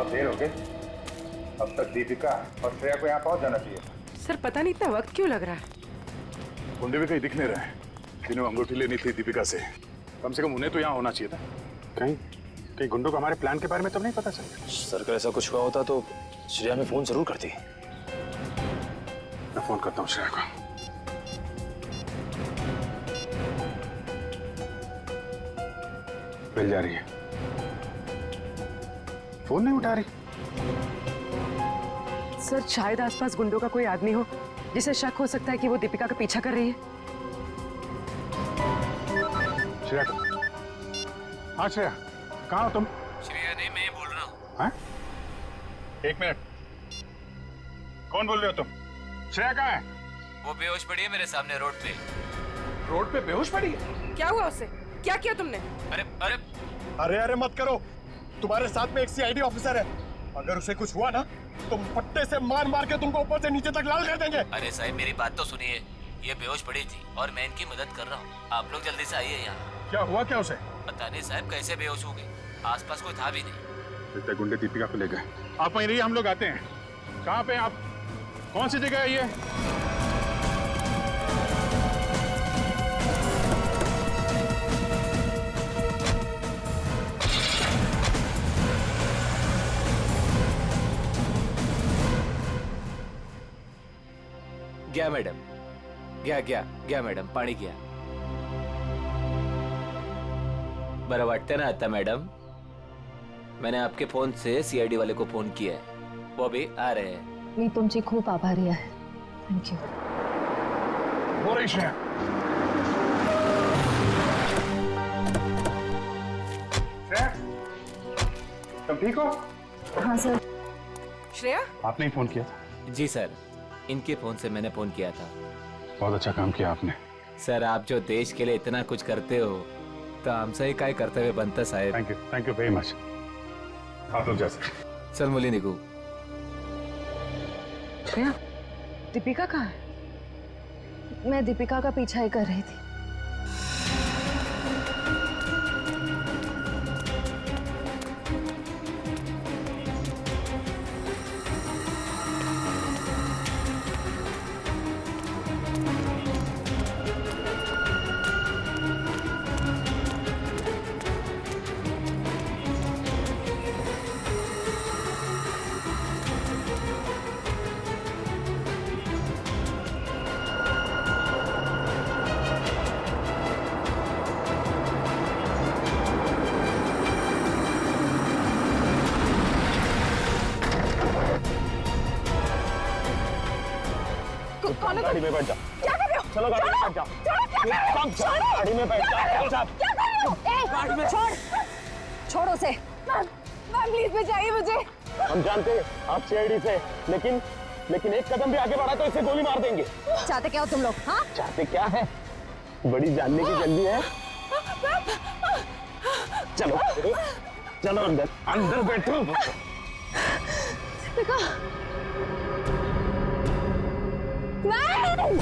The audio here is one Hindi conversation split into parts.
बहुत देर हो गई। अब तक दीपिका और श्रेया को यहाँ पहुंच जाना चाहिए था। सर पता नहीं इतना वक्त क्यों लग रहा है। गुंडे भी कहीं दिख नहीं रहे। जिन्हें अंगूठी लेनी थी दीपिका से कम उन्हें तो यहाँ होना चाहिए था। कहीं कहीं गुंडों को हमारे प्लान के बारे में तब नहीं पता चल गया। सर अगर ऐसा कुछ हुआ होता तो श्रेया में फोन जरूर करती। मैं फोन करता हूँ श्रेया को। मिल जा रही है, फोन नहीं उठा रही। सर शायद आसपास गुंडों का कोई आदमी हो जिसे शक हो सकता है कि वो दीपिका का पीछा कर रही है। श्रेया, हाँ श्रेया, कहाँ हो तुम? श्रेया नहीं, मैं बोल रहा हूँ। हाँ? एक मिनट, कौन बोल रहे हो तुम? श्रेया कहाँ है? वो बेहोश पड़ी है मेरे सामने रोड पे। रोड पे बेहोश पड़ी है? क्या हुआ उससे? क्या किया तुमने? अरे अरे अरे अरे मत करो, तुम्हारे साथ में एक सीआईडी ऑफिसर है। अगर उसे कुछ हुआ ना तो पट्टे से मार मार के तुमको ऊपर से नीचे तक लाल कर देंगे। अरे साहब मेरी बात तो सुनिए, ये बेहोश पड़ी थी और मैं इनकी मदद कर रहा हूँ। आप लोग जल्दी से आइए यहाँ। क्या हुआ क्या उसे? पता नहीं साहब कैसे बेहोश हो गई, आसपास कोई था भी नहीं। लगता है गुंडे दीपिका को ले गए। आप वहीं रहिए, हम लोग आते हैं। कहाँ पे आप? कौन सी जगह है ये? गया मैडम, गया मैडम, पानी गया। बरं वाटते ना आता मैडम? मैंने आपके फोन से सीआईडी वाले को फोन किया है, वो भी आ रहे हैं। मी तुमची खूप आभारी आहे। थँक्यू। हो रही श्रेया। श्रेया, तुम ठीक हो? हाँ सर। श्रेया, आपने ही फोन किया था? जी सर, इनके फोन से मैंने फोन किया था। बहुत अच्छा काम किया आपने। सर आप जो देश के लिए इतना कुछ करते हो तो हमसे ही काय कर्तव्य बनतं साहेब। Thank you very much. आप लोग जा सकते। चल मुली निघू। श्रेया, दीपिका कहाँ है? मैं दीपिका का पीछा ही कर रही थी। गाड़ी में बैठ जा। क्या कर रहे हो? चलो गाड़ी में बैठ जा। गाड़ी में बैठ जा। क्या कर रहे हो? गाड़ी में छोड़ उसे। मैम प्लीज बचाइए मुझे। हम जानते हैं आप सीआईडी से, लेकिन एक कदम भी आगे बढ़ा तो इसे गोली मार देंगे। चाहते क्या हो तुम लोग? हाँ चाहते क्या है? बड़ी जानने की जल्दी है। चलो चलो अंदर बैठो। दीपिका, नहीं नहीं।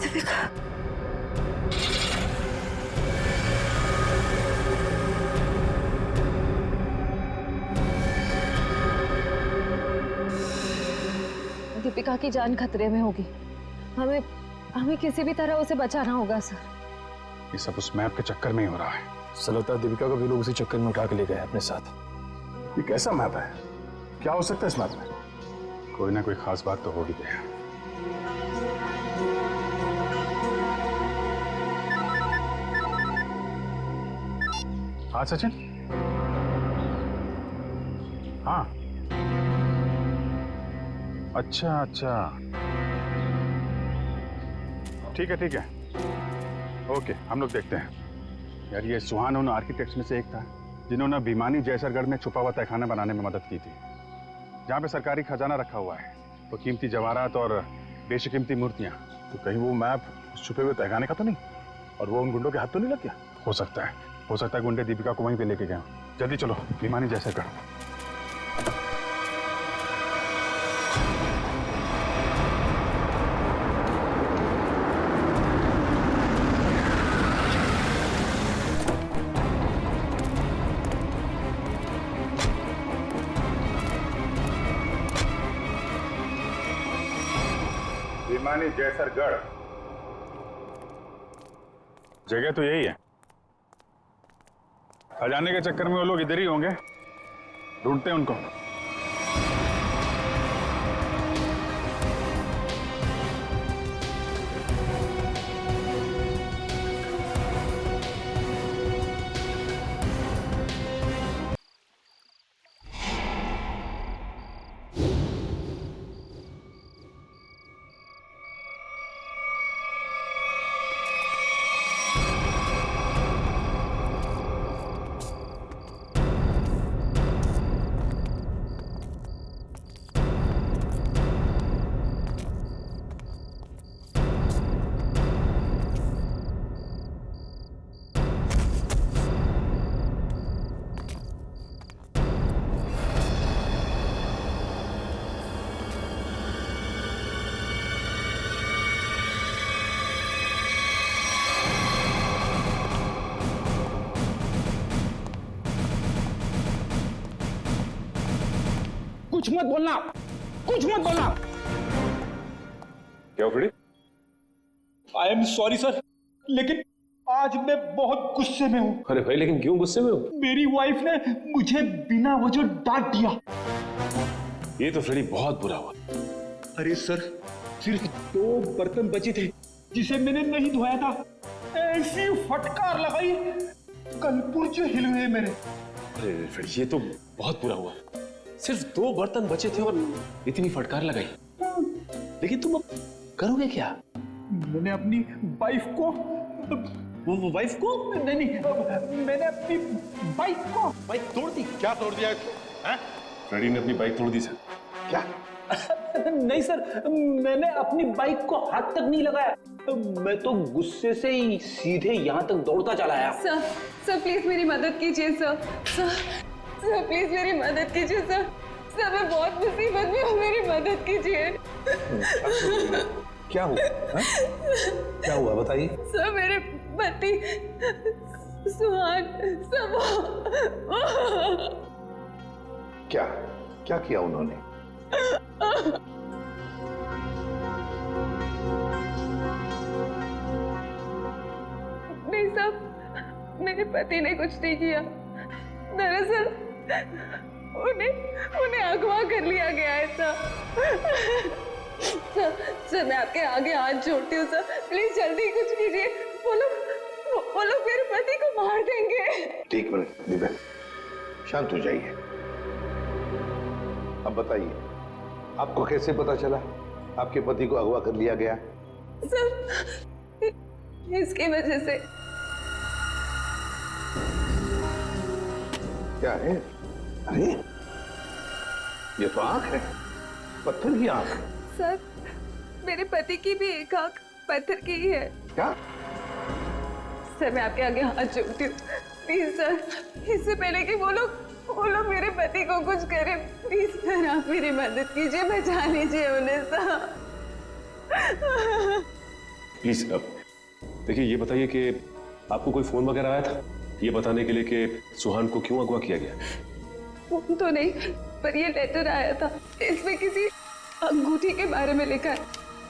दीपिका, दीपिका की जान खतरे में होगी। हमें किसी भी तरह उसे बचाना होगा सर। ये सब उस मैप के चक्कर में ही हो रहा है। सर लगता है दीपिका को भी लोग उसी चक्कर में उठा के ले गए अपने साथ। ये कैसा मैप है? क्या हो सकता है इस मैप में? कोई ना कोई खास बात तो होगी। हाँ सचिन। हाँ अच्छा ठीक है ओके, हम लोग देखते हैं। यार ये सुहान उन आर्किटेक्ट्स में से एक था जिन्होंने भीमानी जैसरगढ़ में छुपा हुआ तहखाना बनाने में मदद की थी, जहाँ पे सरकारी खजाना रखा हुआ है, तो कीमती जवाहरात और बेशकीमती मूर्तियां। तो कहीं वो मैप उस छुपे हुए तहखाने का तो नहीं, और वो उन गुंडों के हाथ तो नहीं लग गया? हो सकता है गुंडे दीपिका को वहीं पे लेके गए। जल्दी चलो भीमानी जैसरगढ़। भिमानी जयसरगढ़। जगह तो यही है। खजाने के चक्कर में वो लोग इधर ही होंगे, ढूंढते हैं उनको। कुछ मत बोलना, कुछ मत बोलना। क्या Freddie? I am sorry sir, लेकिन आज मैं बहुत गुस्से में हूँ। अरे भाई, लेकिन क्यों गुस्से में हो? मेरी वाइफ ने मुझे बिना वजह डांट दिया। ये तो फ्रेडी बहुत बुरा हुआ। अरे सर, सिर्फ 2 बर्तन बचे थे जिसे मैंने नहीं धोया था। ऐसी फटकार लगाई, कल पुर्जे हिल गए मेरे। अरे फ्रेडी, ये तो बहुत बुरा हुआ। सिर्फ 2 बर्तन बचे थे और इतनी फटकार लगाई। लेकिन तुम अब करोगे क्या? मैंने अपनी वाइफ को वाइफ को नहीं, मैंने अपनी बाइक को बाइक तोड़ दी? क्या तोड़ दिया इसको? हैं? फ्रेडी ने अपनी बाइक तोड़ दी सर। क्या? नहीं सर, मैंने अपनी बाइक को हाथ तक नहीं लगाया। मैं तो गुस्से से ही सीधे यहाँ तक दौड़ता चला आया। सर प्लीज मेरी मदद कीजिए सर। सर प्लीज मेरी मदद कीजिए सर। सर मैं बहुत मुसीबत में हूँ, मेरी मदद कीजिए। क्या हुआ? क्या हुआ बताइए। सर मेरे पति सुहान सब क्या क्या किया उन्होंने? नहीं साहब, मेरे पति ने कुछ नहीं किया। दरअसल उन्हें अगवा कर लिया गया है सर। सर मैं आपके आगे हाथ जोड़ती हूँ सर, प्लीज जल्दी कुछ कीजिए। वो लोग मेरे पति को मार देंगे। ठीक मिनट दिव्या, शांत हो जाइए। अब बताइए, आपको कैसे पता चला आपके पति को अगवा कर लिया गया? सर इसकी वजह से। क्या है? अरे ये तो आंख है, पत्थर की आंख। सर मेरे पति की भी एक आंख पत्थर की ही है। क्या? सर मैं आपके आगे हाथ जोड़ती हूँ, प्लीज सर, इससे पहले कि वो लोग मेरे पति को कुछ करें, प्लीज सर आप मेरी मदद कीजिए, बचा लीजिए उन्हें सर। प्लीज देखिए, ये बताइए कि आपको कोई फोन वगैरह आया था ये बताने के लिए कि सुहान को क्यों अगवा किया गया? फोन तो नहीं, पर ये लेटर आया था। इसमें किसी अंगूठी के बारे में लिखा है।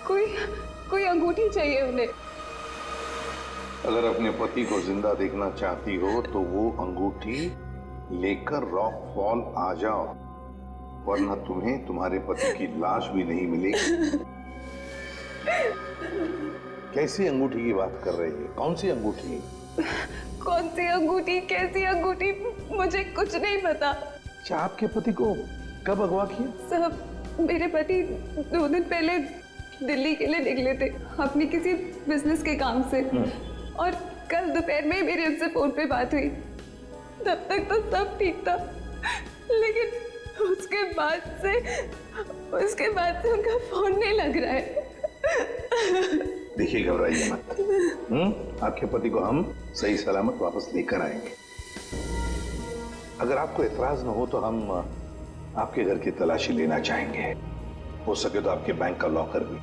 कोई अंगूठी चाहिए उन्हें। अगर अपने पति को जिंदा देखना चाहती हो तो वो अंगूठी लेकर रॉक फॉल आ जाओ, वरना तुम्हें तुम्हारे पति की लाश भी नहीं मिलेगी। कैसी अंगूठी की बात कर रही है? कौन सी अंगूठी? कौन सी अंगूठी, कैसी अंगूठी, मुझे कुछ नहीं पता। अच्छा, आपके पति को कब अगवा किया? साहब मेरे पति 2 दिन पहले दिल्ली के लिए निकले थे अपनी किसी बिजनेस के काम से, और कल दोपहर में मेरी उनसे फोन पे बात हुई। तब तक तो सब ठीक था, लेकिन उसके बाद से उनका फोन नहीं लग रहा है। देखिए, घबराइए मत। आपके पति को हम सही सलामत वापस लेकर आएंगे। अगर आपको एतराज न हो तो हम आपके घर की तलाशी लेना चाहेंगे। हो सके तो आपके बैंक का लॉकर भी,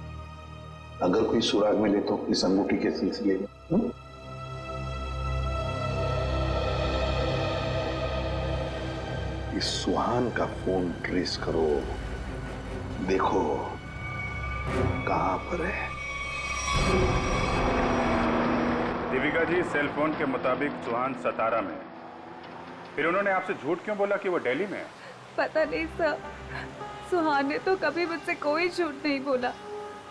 अगर कोई सुराग मिले तो इस अंगूठी के सिलसिले में। इस सुहान का फोन ट्रेस करो, देखो कहां पर है? दीपिका जी, सेल फोन के मुताबिक सुहान सतारा में है। फिर उन्होंने आपसे झूठ क्यों बोला कि वो दिल्ली में है? पता नहीं सर, सुहान ने तो कभी मुझसे कोई झूठ नहीं बोला,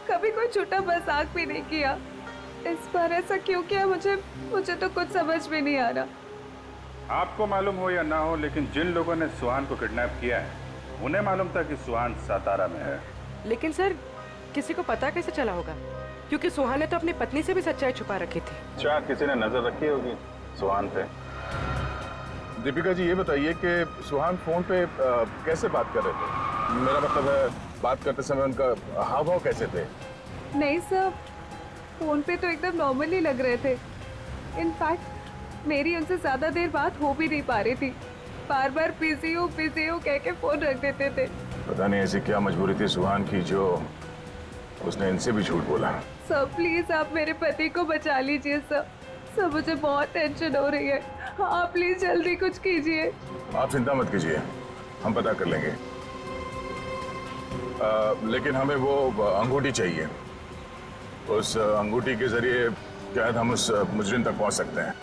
कभी कोई छोटा मजाक भी नहीं किया। इस बार ऐसा क्यों किया मुझे तो कुछ समझ में नहीं आ रहा। आपको मालूम हो या ना हो, लेकिन जिन लोगों ने सुहान को किडनैप किया है उन्हें मालूम था कि सुहान सतारा में है। लेकिन सर, किसी को पता कैसे चला होगा? क्योंकि सुहान ने तो अपनी पत्नी से भी सच्चाई छुपा रखी थी। क्या किसी ने नजर रखी होगी सुहान पे? दीपिका जी, ये बताइए कि सुहान फोन पे कैसे बात कर रहे थे? मेरा मतलब है, बात करते समय उनका हाव भाव कैसे थे? नहीं सर, फोन पे तो एकदम नॉर्मल ही लग रहे थे। इनफैक्ट मेरी उनसे ज्यादा देर बात हो भी नहीं पा रही थी, बार बार बिजी हो कह के फोन रख देते थे। पता नहीं ऐसी क्या मजबूरी थी सुहान की जो उसने इनसे भी झूठ बोला। सर प्लीज आप मेरे पति को बचा लीजिए सर। सर मुझे बहुत टेंशन हो रही है, आप प्लीज जल्दी कुछ कीजिए। आप चिंता मत कीजिए, हम पता कर लेंगे। लेकिन हमें वो अंगूठी चाहिए। उस अंगूठी के जरिए शायद हम उस मुजरिम तक पहुंच सकते हैं।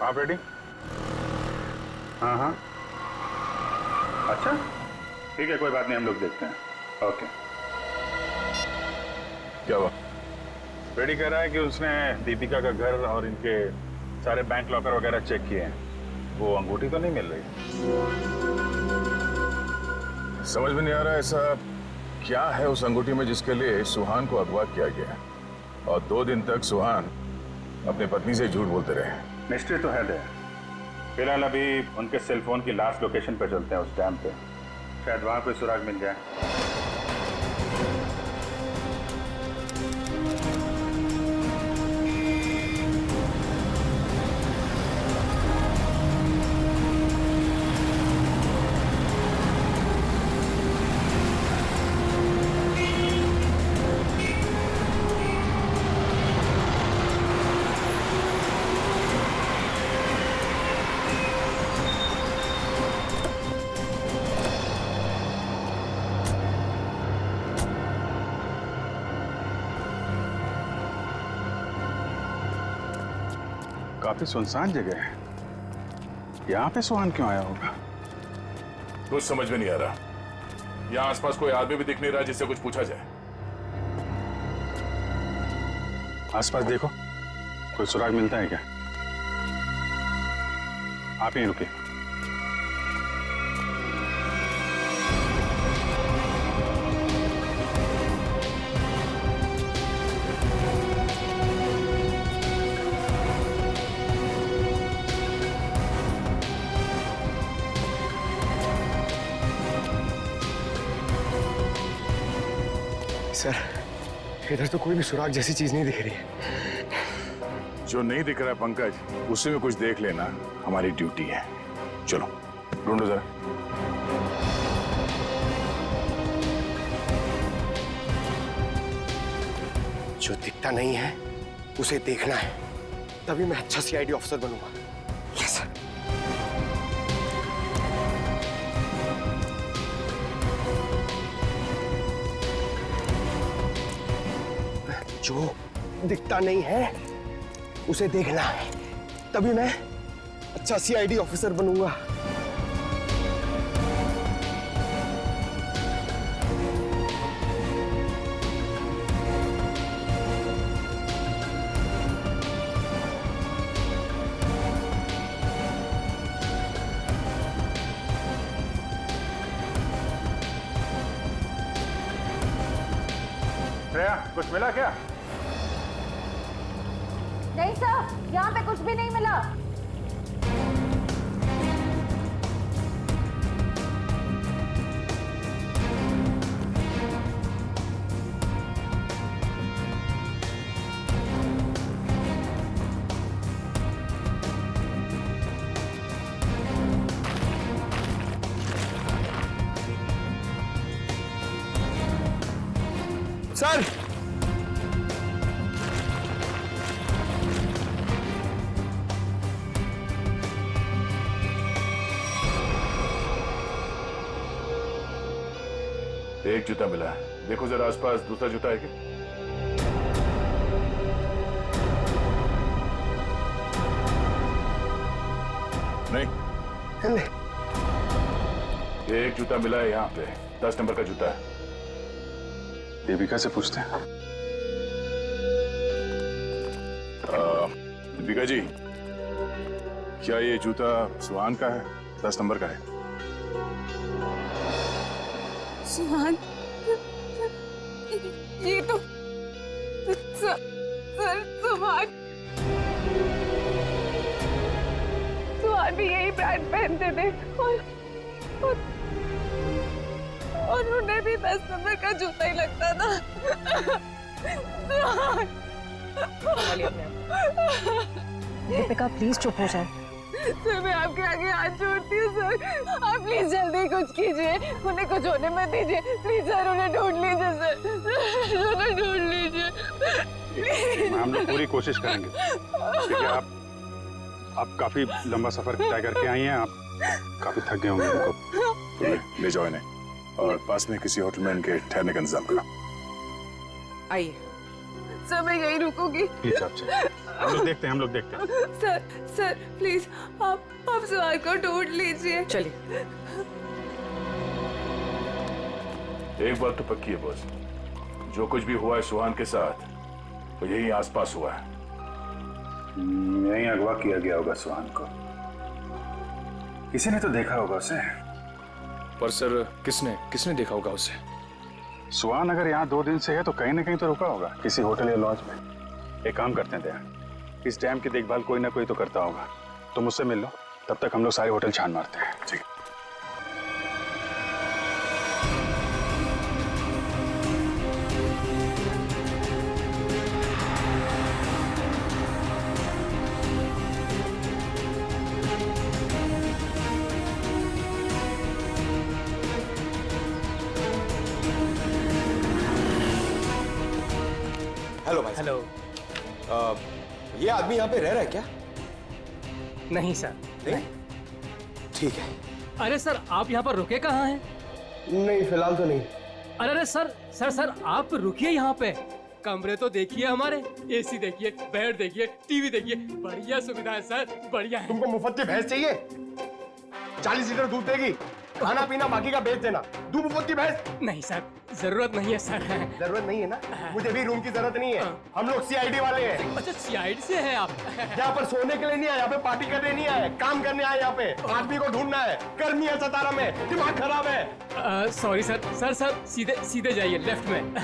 आप रेडी? हाँ हाँ, अच्छा ठीक है, कोई बात नहीं, हम लोग देखते हैं। ओके। क्या हुआ? रेडी कह रहा है कि उसने दीपिका का घर और इनके सारे बैंक लॉकर वगैरह चेक किए हैं, वो अंगूठी तो नहीं मिल रही। समझ में नहीं आ रहा ऐसा क्या है उस अंगूठी में जिसके लिए सुहान को अगवा किया गया, और 2 दिन तक सुहान अपनी पत्नी से झूठ बोलते रहे। मिस्ट्री तो है दे। फिलहाल अभी उनके सेल फोन की लास्ट लोकेशन पे चलते हैं, उस डैम पे, शायद वहां कोई सुराग मिल जाए। काफी सुनसान जगह है, यहाँ पे सुहान क्यों आया होगा? कुछ समझ में नहीं आ रहा। यहाँ आसपास कोई आदमी भी दिख नहीं रहा जिससे कुछ पूछा जाए। आसपास देखो, कोई सुराग मिलता है क्या? आप यहीं रुकिए। सर, इधर तो कोई भी सुराग जैसी चीज नहीं दिख रही है। जो नहीं दिख रहा है पंकज, उसी में कुछ देख लेना हमारी ड्यूटी है। चलो ढूंढो जरा। जो दिखता नहीं है उसे देखना है, तभी मैं अच्छा सीआईडी ऑफिसर बनूंगा। Yes sir. जो दिखता नहीं है उसे देखना है, तभी मैं अच्छा सीआईडी ऑफिसर बनूंगा। श्रेया, कुछ मिला क्या? नहीं सर, यहाँ पे कुछ भी नहीं मिला। सर, एक जूता मिला है, देखो जरा आसपास दूसरा जूता है क्या? नहीं, एक जूता मिला है यहाँ पे, 10 नंबर का जूता है। देविका से पूछते हैं। दीपिका जी, क्या ये जूता सुहान का है? 10 नंबर का है। सुहान, ये तो सर सुहान भी यही ब्रांड पहनते थे और उन्हें भी 10 नंबर का जूता ही लगता था। दीपिका प्लीज चुप हो जाए। सर मैं आपके आगे हाथ जोड़ती हूँ सर, आप प्लीज जल्दी कुछ कीजिए, उन्हें कुछ होने मत दीजिए प्लीज सर, उन्हें ढूंढ लीजिए सर, उन्हें ढूंढ लीजिए। हम लोग पूरी कोशिश करेंगे। देखिए आप काफी लंबा सफर तय करके आई हैं, आप काफी थक गए होंगे। उनको ले जाओ इन्हें और पास में किसी होटल में इनके ठहरने का इंतजाम करो। आइए सर मैं यही रुकूंगी। प्लीज आप हम लोग देखते हैं। सर प्लीज आप सुहान को ढूंढ लीजिए। चलिए। एक बात तो पक्की है बॉस, जो कुछ भी हुआ है सुहान के साथ वो यही आसपास हुआ है। यहीं अगवा किया गया होगा सुहान को, किसी ने तो देखा होगा उसे। पर सर किसने देखा होगा उसे? सुहान अगर यहाँ 2 दिन से है तो कहीं ना कहीं तो रुका होगा, किसी होटल या लॉज में। एक काम करते हैं दया, इस डैम की देखभाल कोई ना कोई तो करता होगा, तो मुझसे मिल लो, तब तक हम लोग सारे होटल छान मारते हैं। ठीक। हेलो भाई। हेलो। ये आदमी यहाँ पे रह रहा है क्या? नहीं सर। नहीं? ठीक है। अरे सर आप यहाँ पर रुके कहाँ हैं? नहीं फिलहाल तो नहीं। अरे सर आप रुकिए यहाँ पे। कमरे तो देखिए हमारे, एसी देखिए, बेड देखिए, टीवी देखिए, बढ़िया सुविधा है सर, बढ़िया है। तुमको मुफ्त की भैंस चाहिए? 40 लीटर दूध देगी, खाना पीना बाकी का बेच देना। दूध मुफ्त की भैंस? नहीं सर, जरूरत नहीं है सर। जरूरत नहीं है ना? मुझे भी रूम की जरूरत नहीं है, हम लोग सीआईडी वाले हैं। अच्छा सीआईडी से हैं आप? यहाँ पर सोने के लिए नहीं आए, यहाँ पे पार्टी करने नहीं आए, काम करने आए। यहाँ पे आदमी को ढूंढना है, गर्मी है सतारा में, दिमाग खराब है। सॉरी सर सीधे जाइए लेफ्ट में।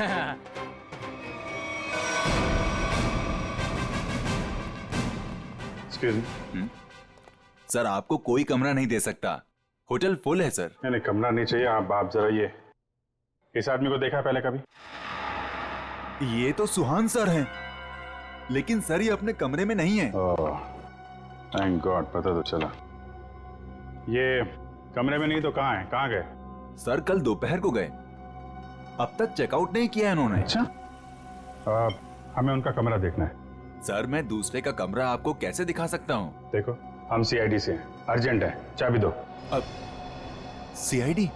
सर आपको कोई कमरा नहीं दे सकता, होटल फुल है सर। नहीं कमरा नहीं चाहिए। आप जरा ये इस आदमी को देखा पहले कभी? ये तो सुहान सर हैं, लेकिन सर ये अपने कमरे में नहीं है। थैंक गॉड, पता तो चला। ये कमरे में नहीं तो कहाँ है? कहाँ गए? सर कल दोपहर को गए, अब तक चेकआउट नहीं किया इन्होंने। अच्छा, हमें उनका कमरा देखना है। सर मैं दूसरे का कमरा आपको कैसे दिखा सकता हूँ? देखो हम सीआईडी से हैं, अर्जेंट है, चाबी दो। अब सीआईडी?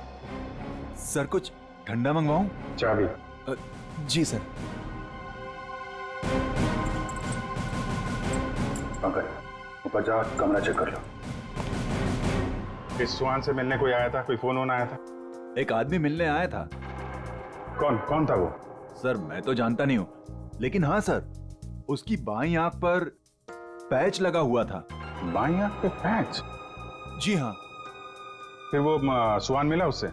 सर कुछ ठंडा मंगवाऊं? चाबी। जी सर। ऊपर जाओ, कमरा चेक कर लो। इस सुहान से मिलने कोई आया था? कोई फोन आया था? एक आदमी मिलने आया था। कौन था वो? सर मैं तो जानता नहीं हूँ, लेकिन हाँ सर, उसकी बाईं आंख पर पैच लगा हुआ था। बाईं आंख पे पैच? जी हाँ। फिर वो सुहान मिला उससे?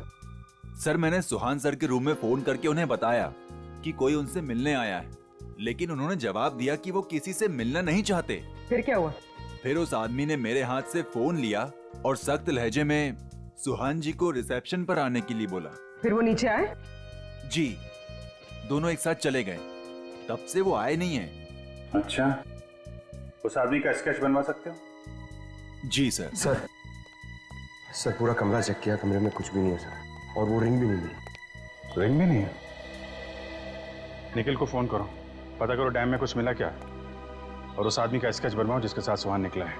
सर मैंने सुहान सर के रूम में फोन करके उन्हें बताया कि कोई उनसे मिलने आया है, लेकिन उन्होंने जवाब दिया कि वो किसी से मिलना नहीं चाहते। फिर क्या हुआ? फिर उस आदमी ने मेरे हाथ से फोन लिया और सख्त लहजे में सुहान जी को रिसेप्शन पर आने के लिए बोला। फिर वो नीचे आए? जी, दोनों एक साथ चले गए, तब से वो आए नहीं है। अच्छा, उस आदमी का स्केच बनवा सकते हो? जी सर। सर पूरा कमरा चेक किया, कमरे में कुछ भी नहीं है सर, और वो रिंग भी नहीं मिली। रिंग भी नहीं है? निखिल को फोन करो, पता करो डैम में कुछ मिला क्या, और उस आदमी का स्केच बनवाओ जिसके साथ सुहान निकला है।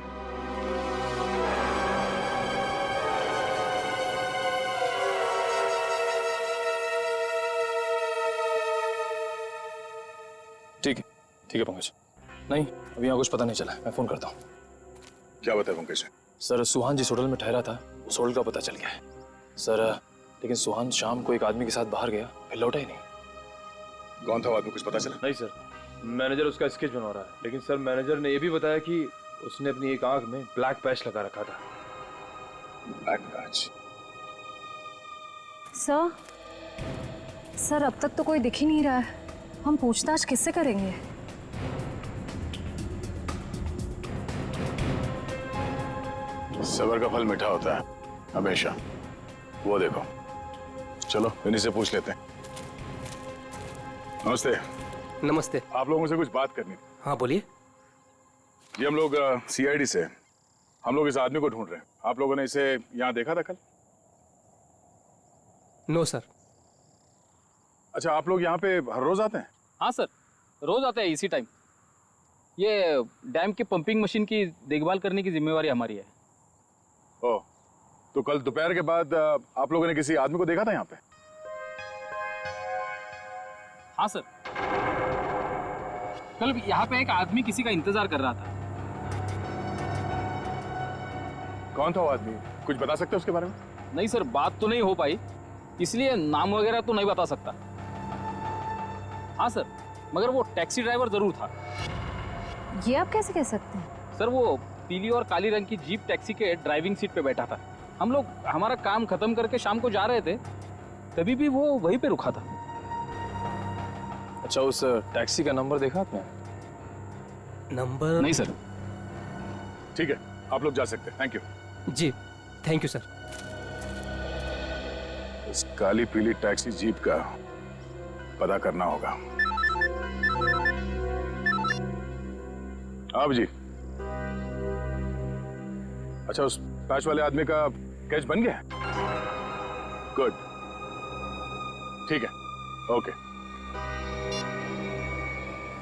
ठीक है पंकज। नहीं, अभी यहाँ कुछ पता नहीं चला, मैं फोन करता हूँ। क्या बताया पंकज? सर, सुहान जिस होटल में ठहरा था उस होटल का पता चल गया है सर। लेकिन सुहान शाम को एक आदमी के साथ बाहर गया, फिर लौटा ही नहीं। कौन था वो आदमी, कुछ पता चला? नहीं सर, मैनेजर उसका स्केच बनवा रहा है, लेकिन सर मैनेजर ने यह भी बताया कि उसने अपनी एक आंख में ब्लैक पैच लगा रखा था। Black patch? सर अब तक तो कोई दिख ही नहीं रहा है, हम पूछताछ किससे करेंगे? सबर का फल मीठा होता है हमेशा। वो देखो, चलो इन्हीं से पूछ लेते हैं। नमस्ते। नमस्ते। आप लोगों से कुछ बात करनी थी। हाँ बोलिए। जी हम लोग सीआईडी से, हम लोग इस आदमी को ढूंढ रहे हैं। आप लोगों ने इसे यहाँ देखा था कल? No sir. अच्छा, आप लोग यहाँ पे हर रोज आते हैं? हाँ सर, रोज आते हैं इसी टाइम। ये डैम के पंपिंग मशीन की देखभाल करने की जिम्मेवारी हमारी है। ओह, तो कल दोपहर के बाद आप लोगों ने किसी आदमी को देखा था यहाँ पे? हाँ सर, कल यहाँ पे एक आदमी किसी का इंतजार कर रहा था। कौन था वो आदमी, कुछ बता सकते हो उसके बारे में? नहीं सर, बात तो नहीं हो पाई, इसलिए नाम वगैरह तो नहीं बता सकता। हाँ सर, मगर वो टैक्सी ड्राइवर जरूर था। ये आप कैसे कह सकते हैं? सर, वो पीली और काली रंग की जीप टैक्सी के ड्राइविंग सीट पे बैठा था। हम लोग हमारा काम खत्म करके शाम को जा रहे थे, तभी भी वो वहीं पे रुका था। अच्छा, उस टैक्सी का नंबर देखा आपने? नंबर नहीं सर। ठीक है, आप लोग जा सकते हैं। Thank you. जी थैंक यू सर। इस काली पीली टैक्सी जीप का पता करना होगा। आप जी। अच्छा, उस पैच वाले आदमी का कैच बन गया? गुड, ठीक है, ओके,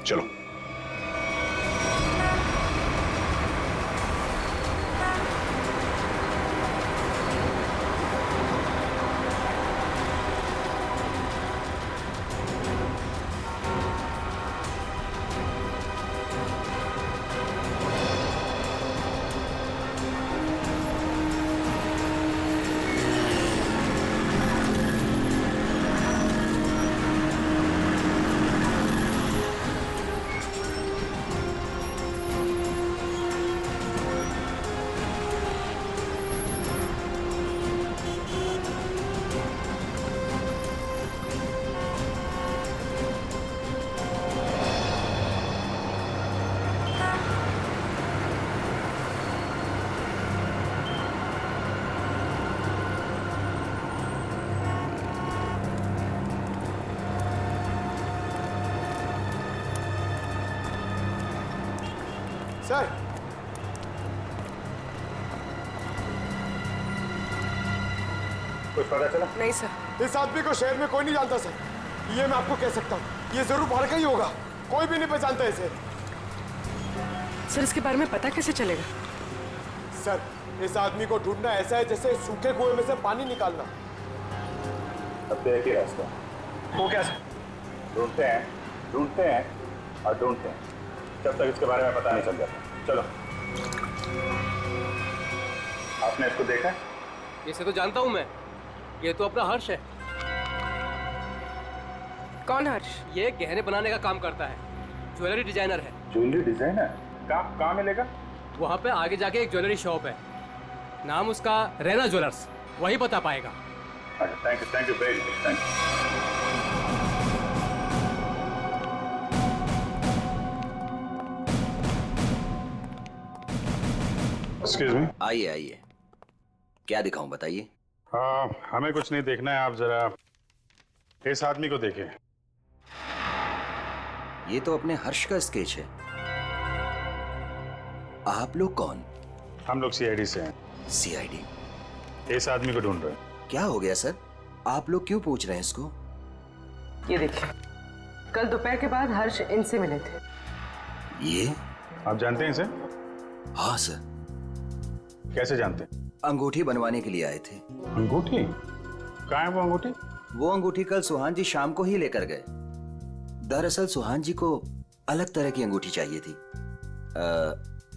चलो। सर, कुछ पता चला? नहीं सर। इस आदमी को शहर में कोई नहीं जानता सर, ये मैं आपको कह सकता हूँ। ये जरूर बाहर का ही होगा, कोई भी नहीं पहचानता इसे। सर, इसके बारे में पता कैसे चलेगा? सर, इस आदमी को ढूंढना ऐसा है जैसे सूखे कुएं में से पानी निकालना। अब तो एक ही रास्ता, वो कैसे? ढूंढते हैं और ढूंढते हैं जब तक इसके बारे में पता नहीं चल जाता। चलो। आपने इसको देखा? इसे तो जानता हूँ मैं, ये तो अपना हर्ष है। कौन हर्ष? ये गहने बनाने का काम करता है, ज्वेलरी डिजाइनर है। Jewellery designer? कहाँ मिलेगा? वहाँ पे आगे जाके एक ज्वेलरी शॉप है, नाम उसका रैना ज्वेलर्स, वही बता पाएगा। Thank you very much, thank you. Excuse me. आइए आइए, क्या दिखाऊं बताइए। हमें कुछ नहीं देखना है, आप जरा इस आदमी को देखें। ये तो अपने हर्ष का स्केच है। आप लोग कौन? हम लोग सीआईडी से हैं। सीआईडी? इस आदमी को ढूंढ रहे हैं। क्या हो गया सर, आप लोग क्यों पूछ रहे हैं इसको? ये देखिए, कल दोपहर के बाद हर्ष इनसे मिले थे। ये आप जानते हैं इसे? हाँ सर। कैसे जानते हैं? अंगूठी बनवाने के लिए आए थे। अंगूठी? कहाँ है वो अंगूठी? वो अंगूठी कल सुहान जी शाम को ही लेकर गए। दरअसल सुहान जी को अलग तरह की अंगूठी चाहिए थी।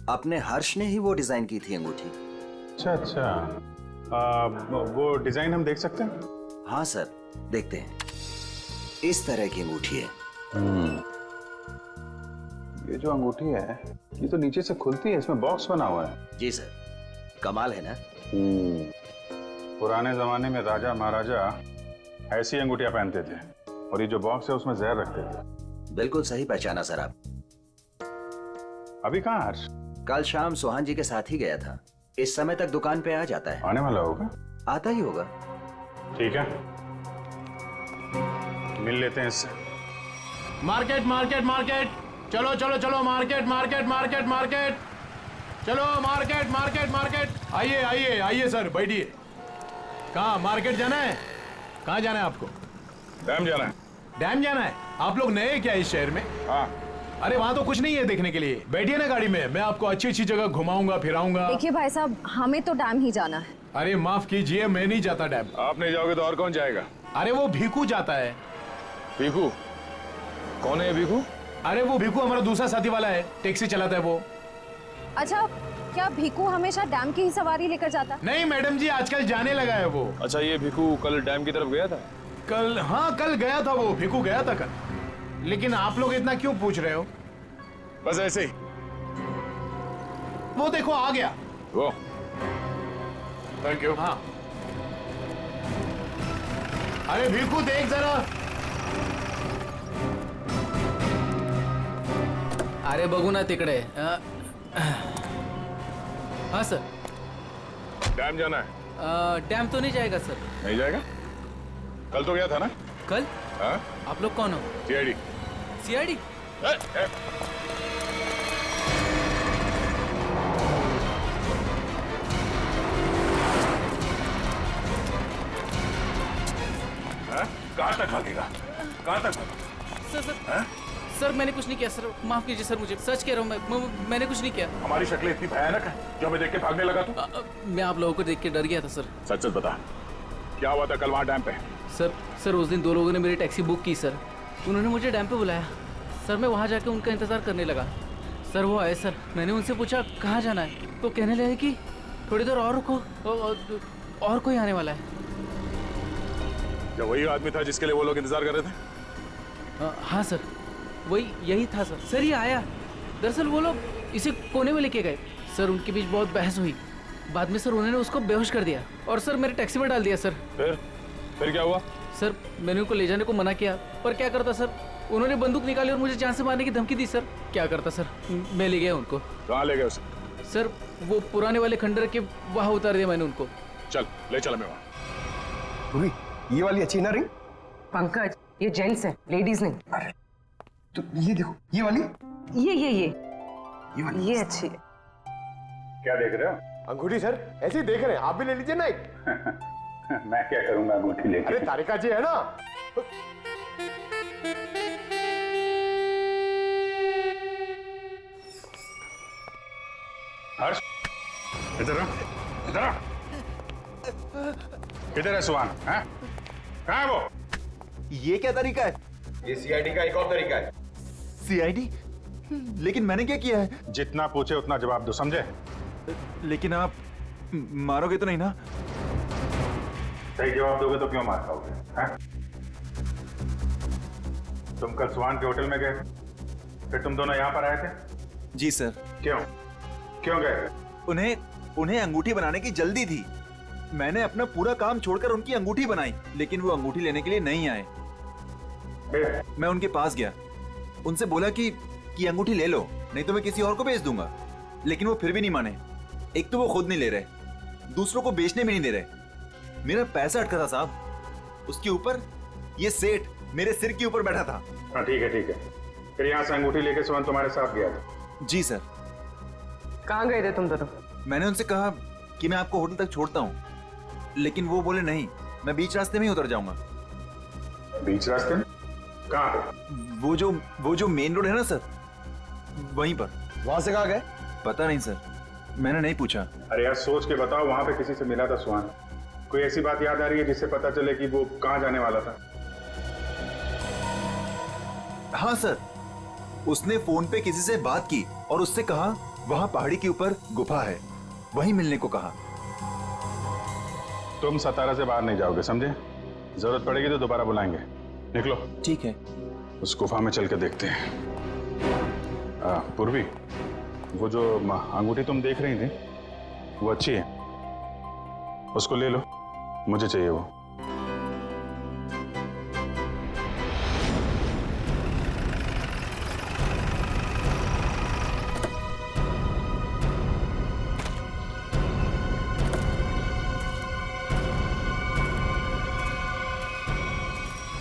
अपने हर्ष ने ही वो डिजाइन की थी अंगूठी। अच्छा अच्छा, वो डिजाइन हम देख सकते हैं? हाँ सर, देखते हैं। इस तरह की अंगूठी है। ये जो अंगूठी है ये तो नीचे से खुलती है, इसमें बॉक्स बना हुआ है। जी सर, कमाल है ना। पुराने जमाने में राजा महाराजा ऐसी अंगूठियां पहनते थे, और ये जो बॉक्स है उसमें जहर रखते थे। बिल्कुल सही पहचाना सर आप। अभी कहाँ हर्ष? कल शाम सुहान जी के साथ ही गया था। इस समय तक दुकान पे आ जाता है। आने वाला होगा? आता ही होगा। ठीक है, मिल लेते हैं इससे। मार्केट मार्केट मार्केट, चलो चलो चलो, मार्केट मार्केट मार्केट मार्केट, चलो मार्केट मार्केट मार्केट। आइए आइए आइए सर, बैठिए। कहाँ मार्केट जाना है? कहाँ जाना है आपको? डैम जाना है। डैम जाना है? आप लोग नए क्या इस शहर में? हाँ। अरे वहाँ तो कुछ नहीं है देखने के लिए। बैठिए ना गाड़ी में, मैं आपको अच्छी अच्छी जगह घुमाऊंगा फिराऊंगा। देखिए भाई साहब, हमें तो डैम ही जाना है। अरे माफ कीजिए, मैं नहीं जाता डैम। आप नहीं जाओगे तो और कौन जाएगा? अरे वो भीखू जाता है। भीखू? कौन है भीखू? अरे वो भीखू हमारा दूसरा साथी वाला है, टैक्सी चलाता है वो। अच्छा, क्या भीखू हमेशा डैम की ही सवारी लेकर जाता? नहीं मैडम जी, आजकल जाने लगा है वो। अच्छा, ये भीखू कल डैम की तरफ गया था? कल? हाँ कल गया था वो, भीखू गया था कल। लेकिन आप लोग इतना क्यों पूछ रहे हो? बस ऐसे ही। वो देखो आ गया वो। Thank you. हाँ। अरे भीखू देख जरा। अरे बघू ना तिकडे। हाँ सर। डैम जाना है? डैम तो नहीं जाएगा सर। नहीं जाएगा? कल तो गया था ना? कल? हाँ? आप लोग कौन हो? सीआईडी। सीआईडी? कहाँ तक भागेगा? कहाँ तक? सर सर सर मैंने कुछ नहीं किया सर, माफ कीजिए सर, मुझे सच कह रहा हूँ, मैंने कुछ नहीं किया। हमारी शक्लें इतनी भयानक है जो हमें देख के भागने लगा तू? मैं आप लोगों को देख के डर गया था सर। सच सच बता, क्या हुआ था कल वहाँ डैम पे? सर उस दिन दो लोगों ने मेरी टैक्सी बुक की सर। उन्होंने मुझे डैम पे बुलाया सर। मैं वहाँ जाके उनका इंतजार करने लगा सर। वो आए सर, मैंने उनसे पूछा कहाँ जाना है, तो कहने लगे कि थोड़ी देर और रुको, और कोई आने वाला है। क्या वही आदमी था जिसके लिए वो लोग इंतजार कर रहे थे? हाँ सर, वही यही था सर। सर ये आया, दरअसल वो लोग इसे कोने में लेके गए सर। उनके बीच बहुत बहस हुई। बाद में सर उन्होंने उसको बेहोश कर दिया और सर मेरे टैक्सी में डाल दिया सर। फिर क्या हुआ? सर मैंने उनको ले जाने को मना किया, पर क्या करता सर, उन्होंने बंदूक निकाली और मुझे जान से मारने की धमकी दी सर। क्या करता सर, मैं ले गया उनको। कहाँ ले गए उसे? सर वो पुराने वाले खंडर के वहाँ उतार दिया मैंने उनको। चल ले चल मैं वहाँ। रूही, ये वाली अच्छी ना रिंग? पंकज, ये जेंट्स है, लेडीज नहीं। अरे तो ये देखो, ये वाली? ये वाली ये अच्छी है। क्या देख रहे हो? अंगूठी सर, ऐसे ही देख रहे हैं, आप भी ले लीजिए ना एक। मैं क्या करूंगा अंगूठी लेके? अरे तारिका जी है ना। हर्ष, इधर इधर किधर है सुहान? हैं? कहाँ है वो? ये क्या तरीका है? ये सीआईडी का एक और तरीका है। सीआईडी? लेकिन मैंने क्या किया है? जितना पूछे उतना जवाब दो, समझे? लेकिन आप मारोगे तो नहीं ना? सही जवाब दोगे तो क्यों मार खाओगे? हैं? तुम कल सुहान के होटल में गए, फिर तुम दोनों यहाँ पर आए थे? जी सर। क्यों गए? उन्हें अंगूठी बनाने की जल्दी थी। मैंने अपना पूरा काम छोड़कर उनकी अंगूठी बनाई, लेकिन वो अंगूठी लेने के लिए नहीं आए। मैं उनके पास गया, उनसे बोला कि अंगूठी ले लो, नहीं तो मैं किसी और को बेच दूंगा। लेकिन वो फिर भी नहीं माने। एक तो वो खुद नहीं ले रहे, दूसरों को बेचने में नहीं दे रहे। मेरा पैसा अटका था साहब, उसके ऊपर ये सेठ मेरे सिर के ऊपर बैठा था। हाँ ठीक है। फिर यहाँ से अंगूठी लेके सुहान तुम्हारे साथ गया था? जी सर। कहाँ गए थे तुम दोनों? मैंने उनसे कहा कि मैं आपको होटल तक छोड़ता हूँ, लेकिन वो बोले नहीं, मैं बीच रास्ते में ही उतर जाऊंगा। बीच रास्ते में? कहाँ पे? वो जो मेन रोड है ना सर, वहीं पर। वहां से कहाँ गए? पता नहीं सर, मैंने नहीं पूछा। अरे यार सोच के बताओ, वहां पे किसी से मिला था सुहान? कोई ऐसी बात याद आ रही है जिससे पता चले कि वो कहाँ जाने वाला था? हाँ सर, उसने फोन पे किसी से बात की और उससे कहा वहां पहाड़ी के ऊपर गुफा है, वहीं मिलने को कहा। तुम सतारा से बाहर नहीं जाओगे, समझे? जरूरत पड़ेगी तो दोबारा बुलाएंगे। निकलो। ठीक है। उस गुफा में चल के देखते हैं। पूर्वी, वो जो अंगूठी तुम देख रही थी वो अच्छी है, उसको ले लो, मुझे चाहिए वो।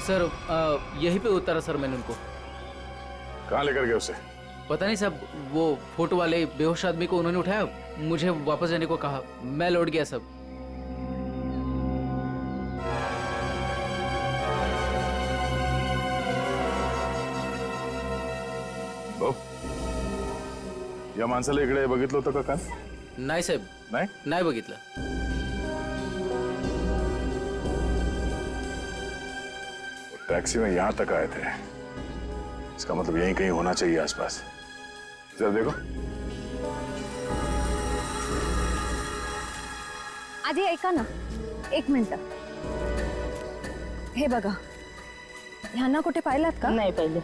सर यहीं पे उतारा सर मैंने उनको। कहाँ लेकर गए उसे? पता नहीं सब, वो फोटो वाले बेहोश आदमी को उन्होंने उठाया, मुझे वापस जाने को कहा, मैं लौट गया सब। या माणसाला इकडे बघितलं होतं का काय? नाही साहेब, नाही बघितलं। टैक्सी में यहां तक आए थे, इसका मतलब यहीं कहीं होना चाहिए आसपास। जरा देखो। आधी ऐका ना, एक मिनिट। हे बघा, ह्यांना कुठे पाहिलात का? नाही पाहिले।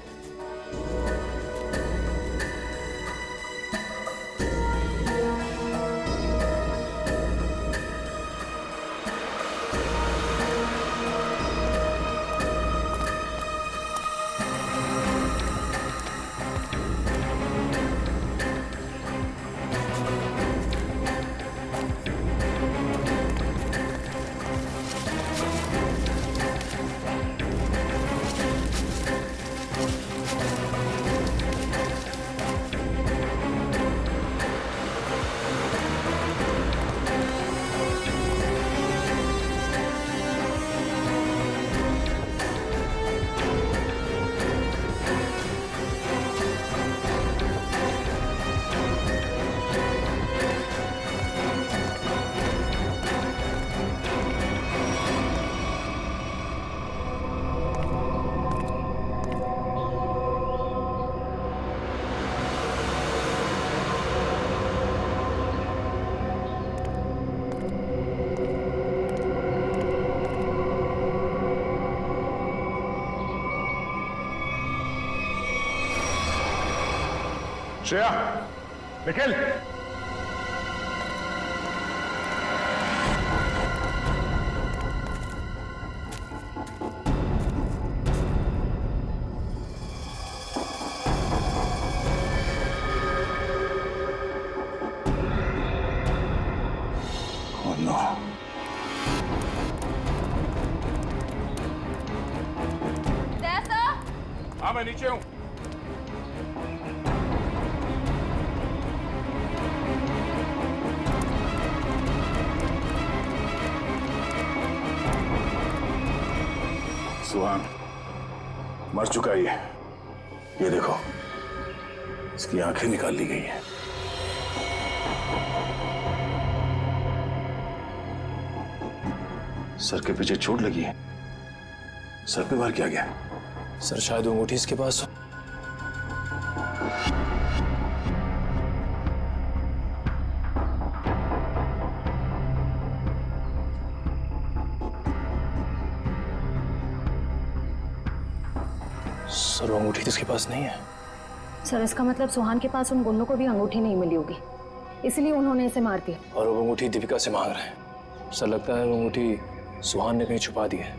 Shreya, Nikhil, oh no. हाँ, मैं नीचे हूं। सुहान मर चुका है ये देखो, इसकी आंखें निकाल ली गई हैं। सर के पीछे चोट लगी है, सर पे वार किया गया। सर शायद वो अंगूठी इसके पास हो। सर वो अंगूठी इसके पास नहीं है। सर इसका मतलब सुहान के पास उन गुंडों को भी अंगूठी नहीं मिली होगी, इसलिए उन्होंने इसे मार दिया। और वो अंगूठी दीपिका से मांग रहे हैं। सर लगता है वो अंगूठी सुहान ने कहीं छुपा दी है।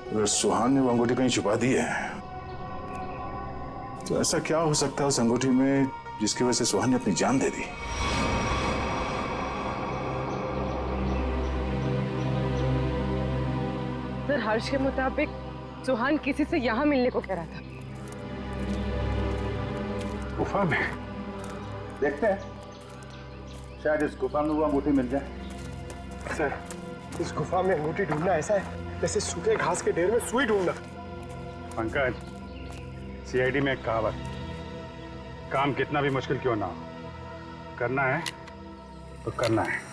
अगर सुहान ने वो अंगूठी कहीं छुपा दी है तो ऐसा क्या हो सकता है उस अंगूठी में जिसकी वजह से सुहान ने अपनी जान दे दी? सर हर्ष के मुताबिक सुहान किसी से यहाँ मिलने को कह रहा था। गुफा में देखते हैं, शायद इस गुफा में वो अंगूठी मिल जाए। सर, इस गुफा में अंगूठी ढूंढना ऐसा है जैसे सूखे घास के ढेर में सुई ढूंढना। पंकज, सीआईडी में एक कहावत, काम कितना भी मुश्किल क्यों ना हो, करना है तो करना है।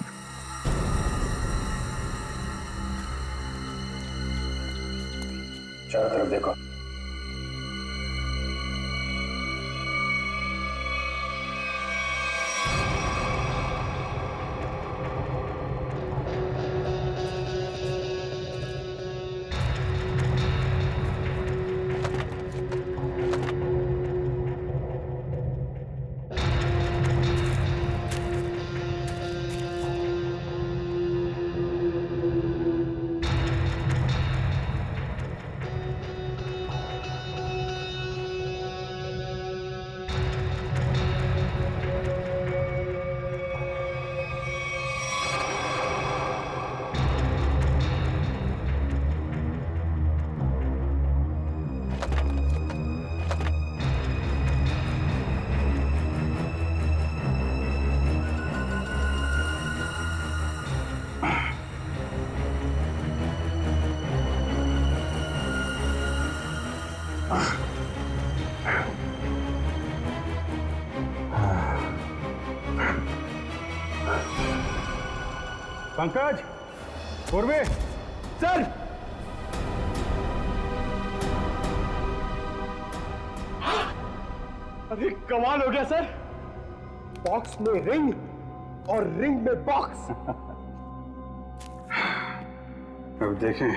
चारों तरफ देखो। पंकज, पूर्वे, सर। अरे कमाल हो गया सर, बॉक्स में रिंग और रिंग में बॉक्स। अब देखें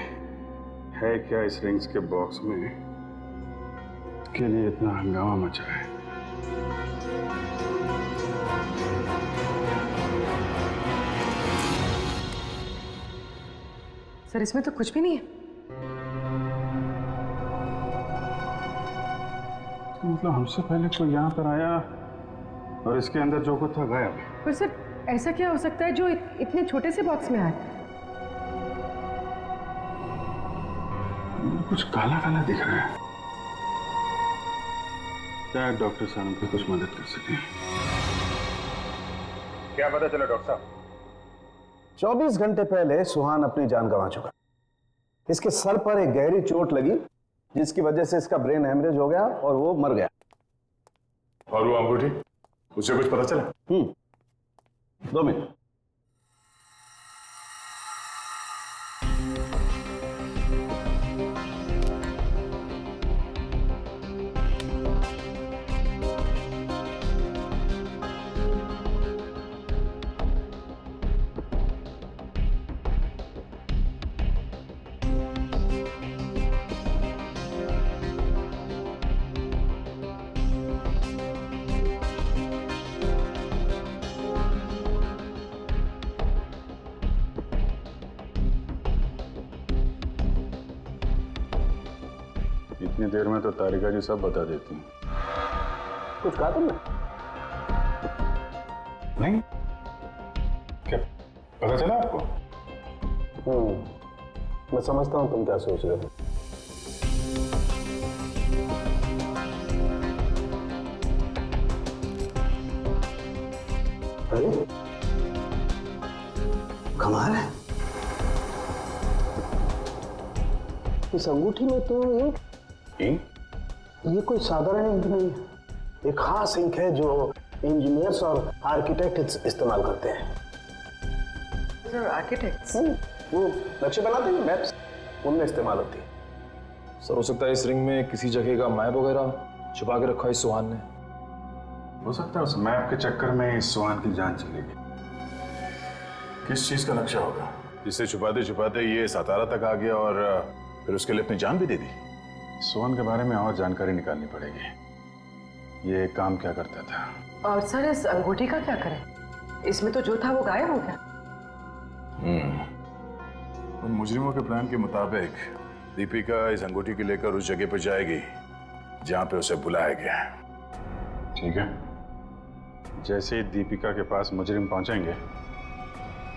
है क्या इस रिंग्स के बॉक्स में के लिए इतना हंगामा मचा है। सर इसमें तो कुछ भी नहीं है। तो मतलब हमसे पहले कोई यहाँ पर आया और इसके अंदर जो कुछ था गायब। पर सर ऐसा क्या हो सकता है जो इतने छोटे से बॉक्स में आए? कुछ काला काला दिख रहा है। शायद डॉक्टर साहब की कुछ मदद कर सके। क्या पता चला डॉक्टर साहब? 24 घंटे पहले सुहान अपनी जान गंवा चुका। इसके सर पर एक गहरी चोट लगी जिसकी वजह से इसका ब्रेन हेमरेज हो गया और वो मर गया। और वो अंगूठी, उसे कुछ पता चला? 2 मिनट। इतनी देर में तो तारिका जी सब बता देती हैं। कुछ कहा तुमने? नहीं, क्या पता चला आपको? मैं समझता हूं तुम क्या सोच रहे हो। अरे कमाल है, इस अंगूठी में तो ये कोई साधारण इंक नहीं है, एक खास इंक है जो इंजीनियर्स और आर्किटेक्ट इस्तेमाल करते हैं। आर्किटेक्ट्स? वो नक्शे बनाते हैं, मैप्स, उनमें इस्तेमाल होती है। सर हो सकता है इस रिंग में किसी जगह का मैप वगैरह छुपा के रखा है सुहान ने। हो सकता है उस मैप के चक्कर में इस सुहान की जान चली गई। किस चीज का नक्शा होगा जिससे छुपाते छुपाते ये सातारा तक आ गया और फिर उसके लिए अपनी जान भी दे दी? सुहान के बारे में और जानकारी निकालनी पड़ेगी। ये काम क्या करता था? और सर इस अंगूठी का क्या करें? इसमें तो जो था वो गायब हो गया। उन मुजरिमों के प्लान के मुताबिक दीपिका इस अंगूठी को लेकर उस जगह पर जाएगी जहां पे उसे बुलाया गया है। ठीक है, जैसे ही दीपिका के पास मुजरिम पहुंचेंगे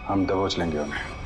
हम दबोच लेंगे उन्हें।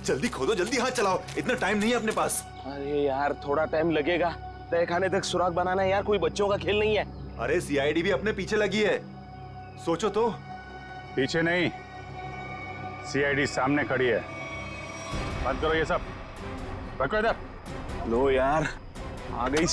जल्दी खोदो, जल्दी हाथ चलाओ, इतना टाइम नहीं है अपने पास। अरे यार थोड़ा टाइम लगेगा, तहखाने तक सुराग बनाना है यार, कोई बच्चों का खेल नहीं है। अरे सीआईडी भी अपने पीछे लगी है, सोचो तो। पीछे नहीं, सीआईडी सामने खड़ी है। बंद करो ये सब, रखो इधर। लो यार आ गई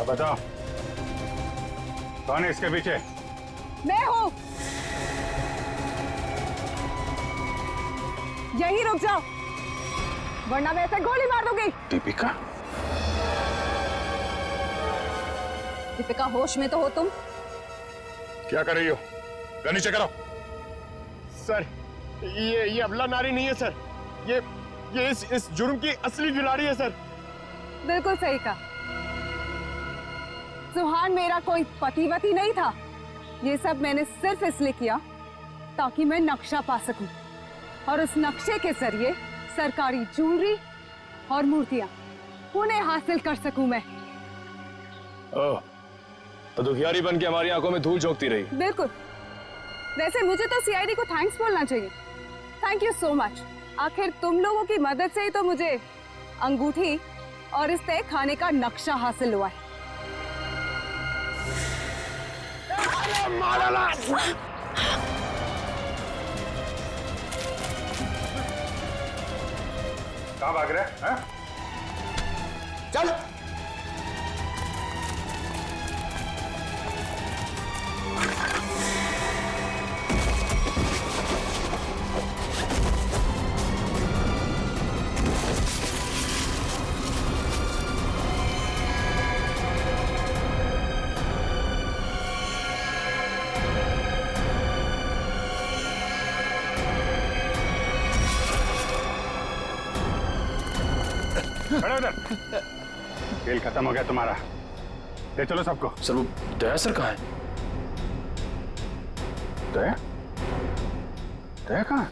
बताओ कौन है इसके पीछे? मैं हूँ। यही रुक जाओ वरना मैं ऐसे गोली मार दूंगी। दीपिका? दीपिका होश में तो हो तुम? क्या कर रही हो? गन नीचे करो। सर ये अबला नारी नहीं है सर, ये इस जुर्म की असली खिलाड़ी है सर। बिल्कुल सही कहा। सुहान मेरा कोई पतिवती नहीं था। ये सब मैंने सिर्फ इसलिए किया ताकि मैं नक्शा पा सकूं और उस नक्शे के जरिए सरकारी ज्वेलरी और मूर्तियां उन्हें हासिल कर सकूं मैं। ओह, तो दुखियारी बन के हमारी आंखों में धूल झोंकती रही। बिल्कुल। वैसे मुझे तो सीआईडी को थैंक्स बोलना चाहिए। Thank you so much. आखिर तुम लोगों की मदद से ही तो मुझे अंगूठी और इस तय खाने का नक्शा हासिल हुआ है। कहाँ भाग रहे हैं? चल। खड़े उधर। खेल खत्म हो गया तुम्हारा। ले चलो सबको। सर वो दया सर कहाँ है? दया? दया कहाँ?